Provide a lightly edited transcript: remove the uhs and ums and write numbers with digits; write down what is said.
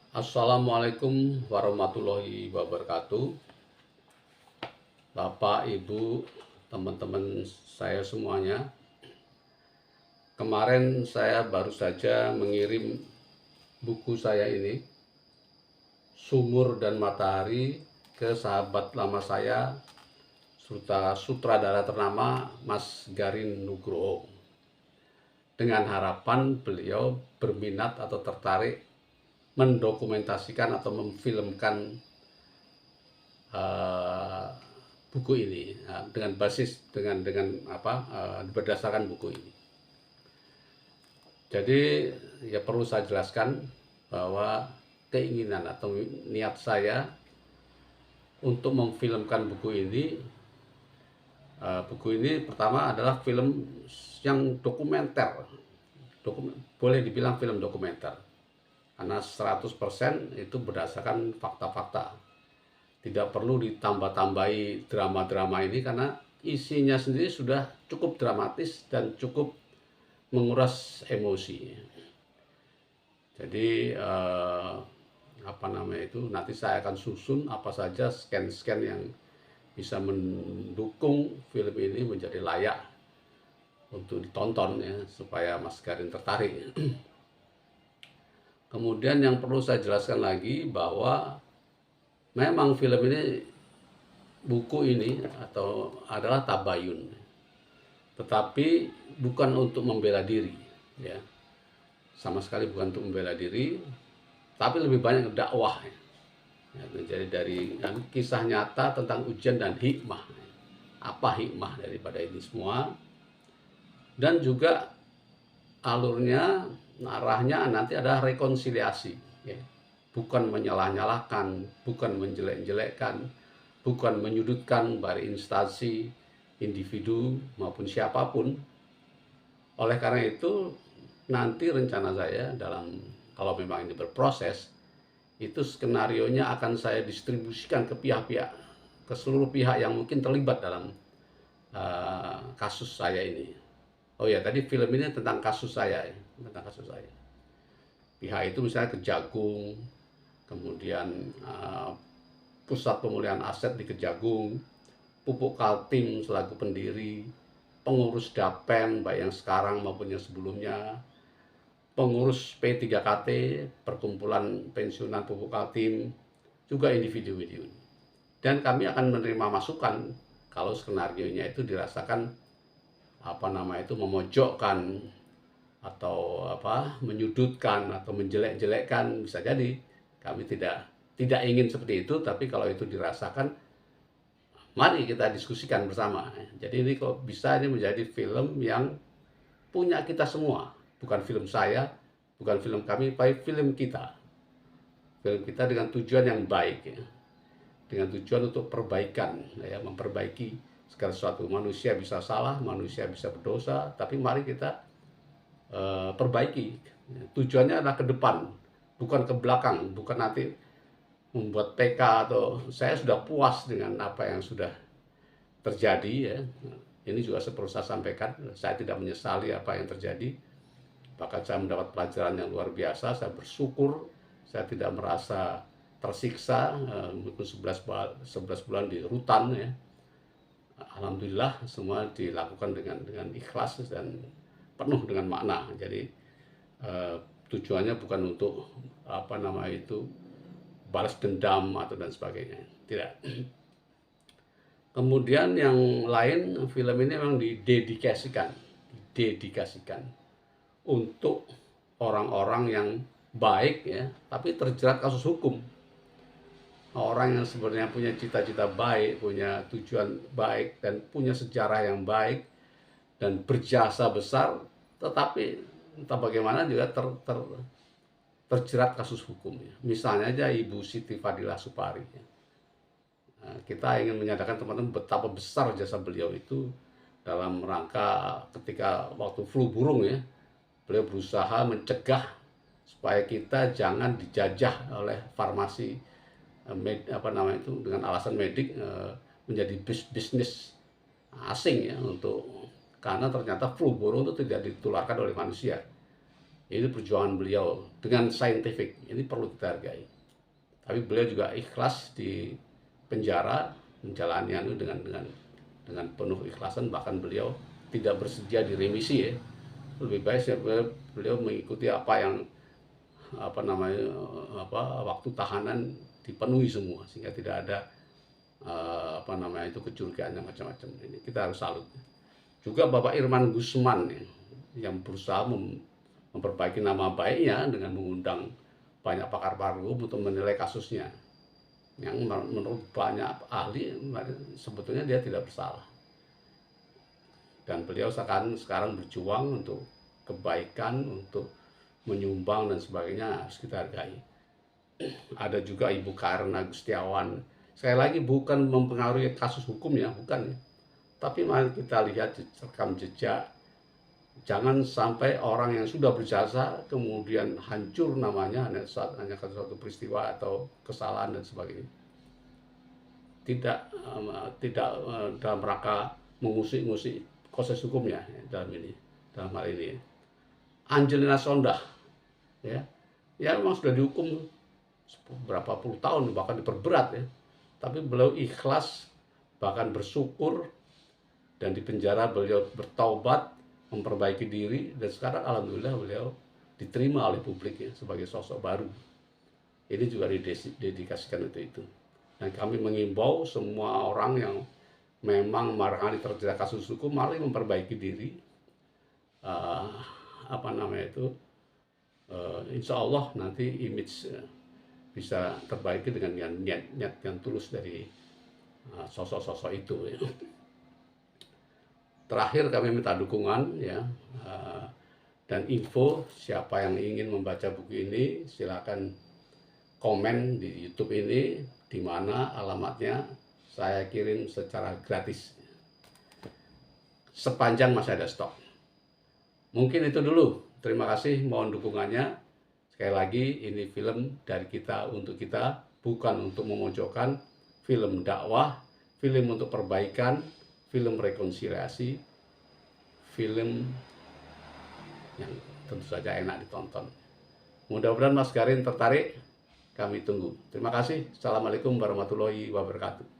Assalamualaikum warahmatullahi wabarakatuh. Bapak, Ibu, teman-teman saya semuanya. Kemarin saya baru saja mengirim buku saya ini, Sumur dan Matahari, ke sahabat lama saya, sutradara ternama Mas Garin Nugroho. Dengan harapan beliau berminat atau tertarik mendokumentasikan atau memfilmkan uh, buku ini dengan basis berdasarkan buku ini. Jadi ya perlu saya jelaskan bahwa keinginan atau niat saya untuk memfilmkan buku ini pertama adalah film yang dokumenter, boleh dibilang film dokumenter, karena 100% itu berdasarkan fakta-fakta. Tidak perlu ditambah-tambahi drama-drama ini karena isinya sendiri sudah cukup dramatis dan cukup menguras emosi. Jadi nanti saya akan susun apa saja scan-scan yang bisa mendukung film ini menjadi layak untuk ditonton ya, supaya Mas Garin tertarik. Kemudian yang perlu saya jelaskan lagi bahwa memang buku ini adalah tabayun, tetapi bukan untuk membela diri, ya, sama sekali bukan untuk membela diri, tapi lebih banyak dakwah. Ya, jadi dari kisah nyata tentang ujian dan hikmah. Apa hikmah daripada ini semua? Dan juga alurnya, arahnya nanti ada rekonsiliasi, ya. Bukan menyalah-nyalahkan, bukan menjelek-jelekkan, bukan menyudutkan baik instansi, individu maupun siapapun. Oleh karena itu nanti rencana saya kalau memang ini berproses, itu skenarionya akan saya distribusikan ke pihak-pihak, ke seluruh pihak yang mungkin terlibat dalam kasus saya ini. Oh ya, tadi film ini tentang kasus saya, tentang kasus saya. Pihak itu misalnya Kejagung, kemudian Pusat Pemulihan Aset di Kejagung, Pupuk Kaltim selaku pendiri, pengurus Dapen baik yang sekarang maupun yang sebelumnya, pengurus P3KT, Perkumpulan Pensiunan Pupuk Kaltim, juga individu-individu. Dan kami akan menerima masukan kalau skenarionya itu dirasakan memojokkan atau menyudutkan atau menjelek-jelekkan. Bisa jadi kami tidak ingin seperti itu, tapi kalau itu dirasakan, mari kita diskusikan bersama. Jadi ini kok bisa ini menjadi film yang punya kita semua, bukan film saya, bukan film kami, tapi film kita dengan tujuan yang baik, ya. Dengan tujuan untuk perbaikan, ya, memperbaiki segala sesuatu. Manusia bisa salah, manusia bisa berdosa, tapi mari kita perbaiki. Tujuannya adalah ke depan, bukan ke belakang, bukan nanti membuat PK atau saya sudah puas dengan apa yang sudah terjadi, ya. Ini juga perlu saya sampaikan, saya tidak menyesali apa yang terjadi, bahkan saya mendapat pelajaran yang luar biasa. Saya bersyukur, saya tidak merasa tersiksa, mungkin 11 bulan di rutan, ya. Alhamdulillah semua dilakukan dengan ikhlas dan penuh dengan makna. Jadi tujuannya bukan untuk balas dendam atau dan sebagainya, tidak. Kemudian yang lain, film ini memang didedikasikan untuk orang-orang yang baik, ya, tapi terjerat kasus hukum. Orang yang sebenarnya punya cita-cita baik, punya tujuan baik, dan punya sejarah yang baik, dan berjasa besar, tetapi entah bagaimana juga terjerat kasus hukum. Misalnya aja Ibu Siti Fadilah Supari. Kita ingin menyatakan teman-teman betapa besar jasa beliau itu dalam rangka ketika waktu flu burung, ya. Beliau berusaha mencegah supaya kita jangan dijajah oleh farmasi dengan alasan medik, menjadi bisnis asing, ya, karena ternyata flu burung itu tidak ditularkan oleh manusia. Ini perjuangan beliau dengan saintifik, ini perlu kita hargai. Tapi beliau juga ikhlas di penjara menjalani itu dengan penuh ikhlasan, bahkan beliau tidak bersedia diremisi ya. Lebih baik beliau mengikuti apa yang waktu tahanan dipenuhi semua, sehingga tidak ada kecurigaan yang macam-macam. Ini kita harus salut. Juga Bapak Irman Gusman ya, yang berusaha memperbaiki nama baiknya dengan mengundang banyak pakar hukum untuk menilai kasusnya, yang menurut banyak ahli sebetulnya dia tidak bersalah, dan beliau sekarang berjuang untuk kebaikan, untuk menyumbang dan sebagainya, harus kita hargai. Ada juga Ibu Karen Agustiawan, sekali lagi bukan mempengaruhi kasus hukumnya, bukan ya, tapi mari kita lihat rekam jejak. Jangan sampai orang yang sudah berjasa kemudian hancur namanya hanya karena suatu peristiwa atau kesalahan dan sebagainya. Tidak dalam rangka mengusik-ngusik proses hukumnya dalam hal ini. Angelina Sondakh ya memang sudah dihukum berapa puluh tahun, bahkan diperberat ya, tapi beliau ikhlas, bahkan bersyukur, dan di penjara beliau bertaubat, memperbaiki diri, dan sekarang alhamdulillah beliau diterima oleh publik ya, sebagai sosok baru. Ini juga didedikasikan untuk itu. Dan kami mengimbau semua orang yang memang barangkali terjerat kasus hukum, mari memperbaiki diri. Insya Allah nanti image bisa terbaiki dengan niat yang tulus dari sosok-sosok itu ya. Terakhir kami minta dukungan ya, dan info siapa yang ingin membaca buku ini silakan komen di YouTube ini, di mana alamatnya saya kirim secara gratis sepanjang masih ada stok. Mungkin itu dulu. Terima kasih, mohon dukungannya. Sekali lagi, ini film dari kita untuk kita, bukan untuk memojokkan. Film dakwah, film untuk perbaikan, film rekonsiliasi, film yang tentu saja enak ditonton. Mudah-mudahan Mas Garin tertarik, kami tunggu. Terima kasih. Assalamualaikum warahmatullahi wabarakatuh.